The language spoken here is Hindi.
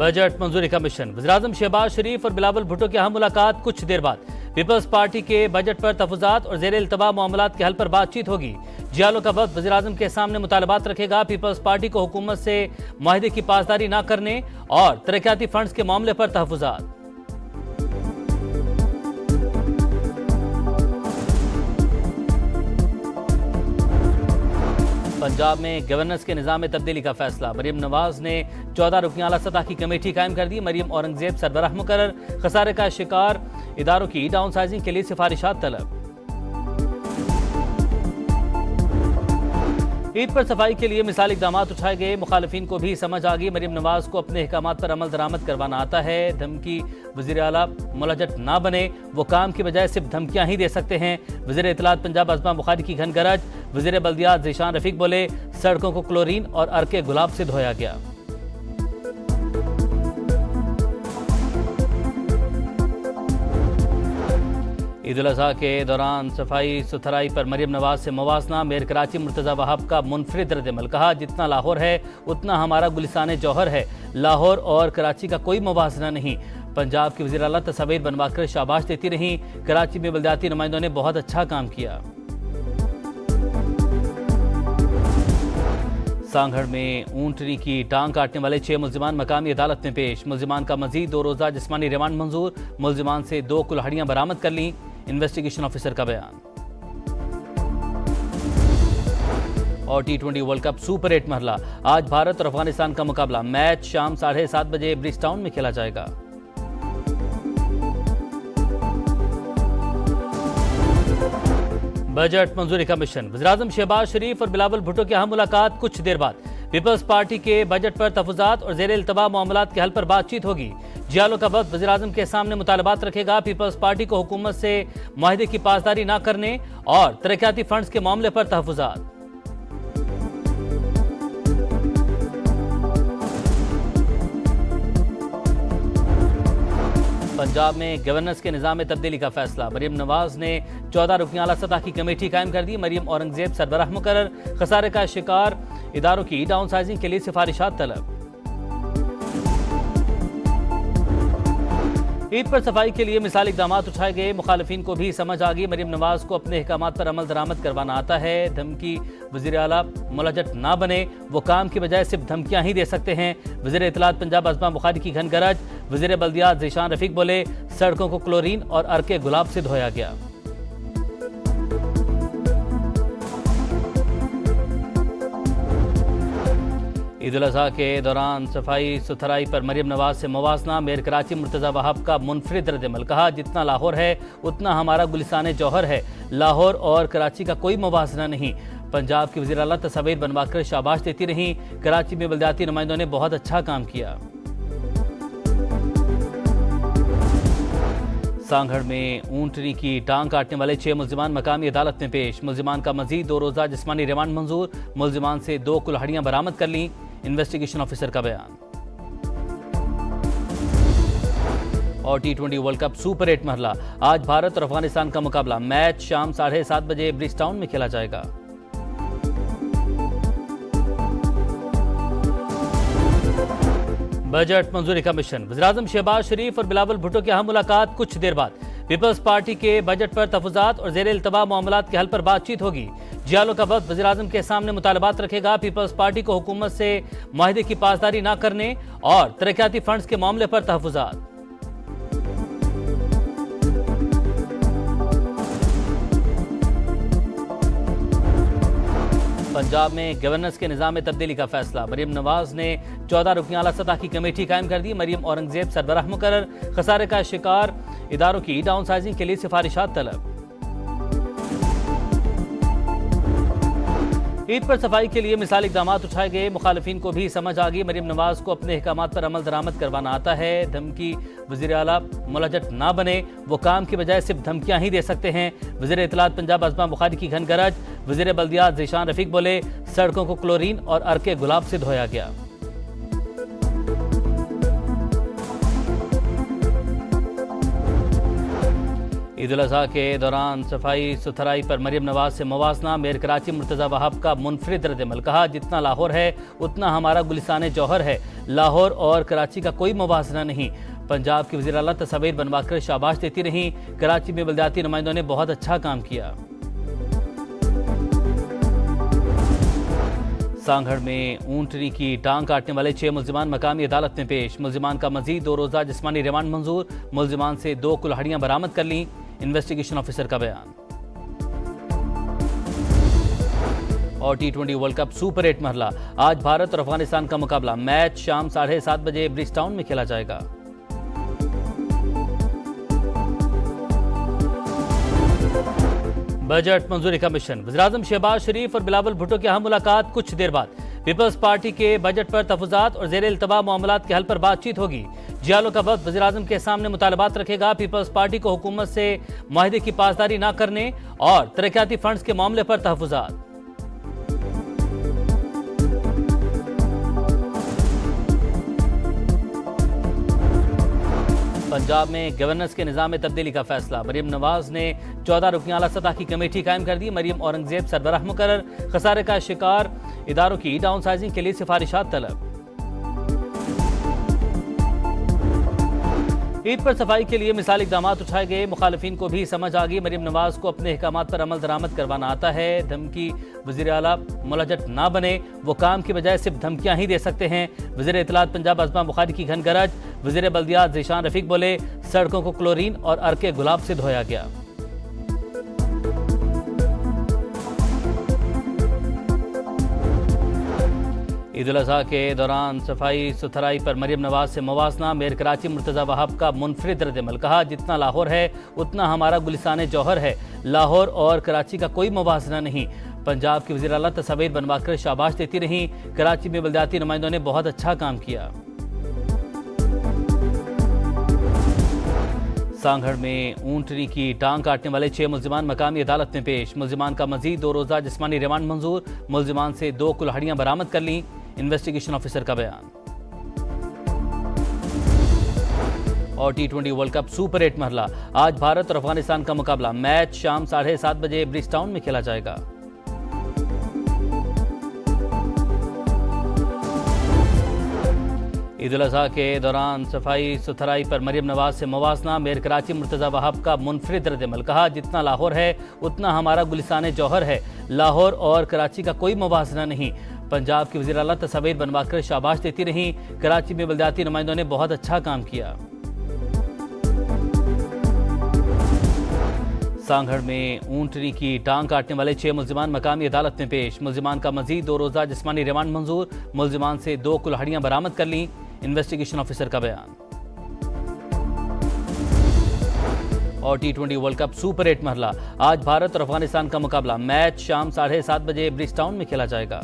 बजट मंजूरी का मिशन। वज़ीर-ए-आज़म शहबाज शरीफ और बिलावल भुट्टो की अहम मुलाकात कुछ देर बाद। पीपल्स पार्टी के बजट पर तहफ़्फ़ुज़ात और ज़ेर इल्तवा मामलात के हल पर बातचीत होगी। जियालो का वक्त वज़ीर-ए-आज़म के सामने मुतालबात रखेगा। पीपल्स पार्टी को हुकूमत से मुआहदे की पासदारी न करने और तरक्याती फंड्स के मामले पर तहफ़्फ़ुज़ात। पंजाब में गवर्नेंस के निज़ाम में तब्दीली का फैसला। मरीम नवाज ने 14 रुकनी आला सतह की कमेटी कायम कर दी। मरीम औरंगजेब सरबराह मुकर्रर। खसारे का शिकार इदारों की डाउन साइजिंग के लिए सिफारिशात तलब। ईद पर सफाई के लिए मिसाल इकदाम उठाए गए। मुखालिफिन को भी समझ आ गई मरीम नवाज को अपने अहकामात पर अमल दरामद करवाना आता है। धमकी वज़ीर आला मुलजट ना बने, वो काम की बजाय सिर्फ धमकियां ही दे सकते हैं। वज़ीर इत्तलात पंजाब अज़मा बुखारी की घन गरज। वज़ीर बल्दियात ज़ीशान रफीक बोले, सड़कों को क्लोरीन और अर्के गुलाब से धोया गया। ईद उल अज़हा के दौरान सफाई सुथराई पर मरीम नवाज से मवाजना। मेयर कराची मुर्तज़ा वहाब का मुनफरिद रद्द-ए-अमल। कहा, जितना लाहौर है उतना हमारा गुलिस्तान जौहर है। लाहौर और कराची का कोई मवाजना नहीं। पंजाब की वज़ीर आला तस्वीर बनवाकर शाबाश देती रहीं। कराची में बल्दियाती नुमाइंदों ने बहुत अच्छा काम किया। सांगड़ में ऊंटनी की टांग काटने वाले 6 मुल्जिमान मकामी अदालत में पेश। मुल्जिमान का मजीद 2 रोज़ा जिस्मानी रिमांड मंजूर। मुल्जिमान से 2 कुल्हाड़ियां बरामद कर लीं। इन्वेस्टिगेशन ऑफिसर का बयान। और T20 वर्ल्ड कप सुपर 8 मरहला। आज भारत और अफगानिस्तान का मुकाबला। मैच शाम 7:30 बजे ब्रिजटाउन में खेला जाएगा। बजट मंजूरी का मिशन। वज़ीर-ए-आज़म शहबाज शरीफ और बिलावल भुट्टो की अहम मुलाकात कुछ देर बाद। पीपल्स पार्टी के बजट पर तहफ़्फ़ुज़ात और ज़ेर इल्तवा मामलात के हल पर बातचीत होगी। जियालो का वक्त वज़ीर-ए-आज़म के सामने मुतालबात रखेगा। पीपल्स पार्टी को हुकूमत से मुआहदे की पासदारी न करने और तरक्याती फंड्स के मामले पर तहफ़्फ़ुज़ात। पंजाब में गवर्नेंस के निज़ाम में तब्दीली का फैसला। मरीम नवाज ने 14 रुकनी आला सतह की कमेटी कायम कर दी। मरीम औरंगजेब सरबराह मुकर्रर। खसारे का शिकार इदारों की डाउन साइजिंग के लिए सिफारिशात तलब। ईद पर सफाई के लिए मिसाल इकदाम उठाए गए। मुखालिफिन को भी समझ आ गई मरीम नवाज को अपने अहकामात पर अमल दरामद करवाना आता है। धमकी वज़ीर आला मुलजट ना बने, वो काम की बजाय सिर्फ धमकियां ही दे सकते हैं। वज़ीर इत्तलात पंजाब अज़मा बुखारी की घन गरज। वज़ीर बल्दियात ज़ीशान रफीक बोले, सड़कों को क्लोरीन और अर्के गुलाब से धोया गया। ईद उल अज़हा के दौरान सफाई सुथराई पर मरीम नवाज से मवाजना। मेयर कराची मुर्तज़ा वहाब का मुनफरिद रद्द-ए-अमल। कहा, जितना लाहौर है उतना हमारा गुलिस्तान जौहर है। लाहौर और कराची का कोई मवाजना नहीं। पंजाब की वज़ीर आला तस्वीर बनवाकर शाबाश देती रहीं। कराची में बल्दियाती नुमाइंदों ने बहुत अच्छा काम किया। सांगड़ में ऊंटनी की टांग काटने वाले 6 मुल्जिमान मकामी अदालत में पेश। मुल्जिमान का मजीद 2 रोज़ा जिस्मानी रिमांड मंजूर। मुल्जिमान से 2 कुल्हाड़ियां बरामद कर लीं। इन्वेस्टिगेशन ऑफिसर का बयान। और T20 वर्ल्ड कप सुपर 8 मरहला। आज भारत और अफगानिस्तान का मुकाबला। मैच शाम 7:30 बजे ब्रिजटाउन में खेला जाएगा। बजट मंजूरी का मिशन। वज़ीर-ए-आज़म शहबाज शरीफ और बिलावल भुट्टो की अहम मुलाकात कुछ देर बाद। पीपल्स पार्टी के बजट पर तहफ़्फ़ुज़ात और ज़ेर इल्तवा मामलात के हल पर बातचीत होगी। जियालो का वक्त वज़ीर-ए-आज़म के सामने मुतालबात रखेगा। पीपल्स पार्टी को हुकूमत से मुआहदे की पासदारी न करने और तरक्याती फंड्स के मामले पर तहफ़्फ़ुज़ात। पंजाब में गवर्नेंस के निज़ाम में तब्दीली का फैसला। मरीम नवाज ने 14 रुकनी आला सतह की कमेटी कायम कर दी। मरीम औरंगजेब सरबराह मुकर्रर। खसारे का शिकार इदारों की डाउन साइजिंग के लिए सिफारिशात तलब। ईद पर सफाई के लिए मिसाल इकदाम उठाए गए। मुखालिफिन को भी समझ आ गई मरीम नवाज को अपने अहकामात पर अमल दरामद करवाना आता है। धमकी वज़ीर आला मुलजट ना बने, वो काम की बजाय सिर्फ धमकियां ही दे सकते हैं। वज़ीर इत्तलात पंजाब अज़मा बुखारी की घन गरज। वज़ीर बल्दियात ज़ीशान रफीक बोले, सड़कों को क्लोरीन और अर्के गुलाब से धोया गया। ईद उल अजहा के दौरान सफाई सुथराई पर मरीम नवाज से मुवाजना। मेयर कराची मुर्तज़ा वहाब का मुनफरिद रद्द-ए-अमल। कहा, जितना लाहौर है उतना हमारा गुलिस्तान जौहर है। लाहौर और कराची का कोई मुवाजना नहीं। पंजाब की वज़ीर आला तस्वीर बनवाकर शाबाश देती रहीं। कराची में बल्दियाती नुमाइंदों ने बहुत अच्छा काम किया। सांगड़ में ऊंटनी की टांग काटने वाले 6 मुल्जिमान मकामी अदालत में पेश। मुल्जिमान का मजीद 2 रोजा जिस्मानी रिमांड मंजूर। मुल्जिमान से 2 कुल्हाड़ियां बरामद कर लीं। इन्वेस्टिगेशन ऑफिसर का बयान। और T20 वर्ल्ड कप सुपर 8 मरहला। आज भारत और अफगानिस्तान का मुकाबला। मैच शाम 7:30 बजे ब्रिजटाउन में खेला जाएगा। बजट मंजूरी का मिशन। वज़ीर-ए-आज़म शहबाज शरीफ और बिलावल भुट्टो की अहम मुलाकात कुछ देर बाद। पीपल्स पार्टी के बजट पर तहफ़्फ़ुज़ात और ज़ेर इल्तवा मामलात के हल पर बातचीत होगी। जियालो का वक्त वज़ीर-ए-आज़म के सामने मुतालबात रखेगा। पीपल्स पार्टी को हुकूमत से मुआहदे की पासदारी न करने और तरक्याती फंड्स के मामले पर तहफ़्फ़ुज़ात। पंजाब में गवर्नेंस के निज़ाम में तब्दीली का फैसला। मरीम नवाज ने 14 रुकनी आला सतह की कमेटी कायम कर दी। मरीम औरंगजेब सरबराह मुकर्रर। खसारे का शिकार इदारों की डाउन साइजिंग के लिए सिफारिशात तलब। ईद पर सफाई के लिए मिसाली इक़दाम उठाए गए। मुखालिफिन को भी समझ आ गई। मरीम नवाज को अपने अहकामात पर अमल दरामद करवाना आता है। धमकी वज़ीर आला मुलजट ना बने, वो काम की बजाय सिर्फ धमकियां ही दे सकते हैं। वज़ीर इत्तलात पंजाब अज़मा बुखारी की घन गरज। वज़ीर बल्दियात ज़ीशान रफ़ीक बोले, सड़कों को क्लोरीन और अर्के गुलाब से धोया गया। ईद उल अजहा के दौरान सफाई सुथराई पर मरीम नवाज से मुवाजना। मेयर कराची मुर्तज़ा वहाब का मुनफरिद रद्द-ए-अमल। कहा, जितना लाहौर है उतना हमारा गुलिस्तान जौहर है। लाहौर और कराची का कोई मुवाजना नहीं। पंजाब की वज़ीर आला तस्वीर बनवाकर शाबाश देती रहीं। कराची में बल्दियाती नुमाइंदों ने बहुत अच्छा काम किया। सांगड़ में ऊंटनी की टांग काटने वाले 6 मुल्जिमान मकामी अदालत में पेश। मुल्जिमान का मजीद 2 रोजा जिस्मानी रिमांड मंजूर। मुल्जिमान से 2 कुल्हाड़ियां बरामद कर लीं। इन्वेस्टिगेशन ऑफिसर का बयान। और T20 वर्ल्ड कप सुपर 8 मरहला। आज भारत और अफगानिस्तान का मुकाबला। मैच शाम 7:30 बजे ब्रिजटाउन में खेला जाएगा। ईद उल अजहा के दौरान सफाई सुथराई पर मरीम नवाज से मुवाजना। मेयर कराची मुर्तज़ा वहाब का मुनफरिद रद्द-ए-अमल। कहा, जितना लाहौर है उतना हमारा गुलिस्तान जौहर है। लाहौर और कराची का कोई मुवाजना नहीं। पंजाब की वज़ीर आला तस्वीर बनवाकर शाबाश देती रहीं। कराची में बल्दियाती नुमाइंदों ने बहुत अच्छा काम किया। सांगड़ में ऊंटनी की टांग काटने वाले 6 मुल्जिमान मकामी अदालत में पेश। मुल्जिमान का मजीद 2 रोजा जिस्मानी रिमांड मंजूर। मुल्जिमान से 2 कुल्हाड़ियां बरामद कर लीं। इन्वेस्टिगेशन ऑफिसर का बयान। और T20 वर्ल्ड कप सुपर 8 मरहला। आज भारत और अफगानिस्तान का मुकाबला। मैच शाम 7:30 बजे ब्रिजटाउन में खेला जाएगा।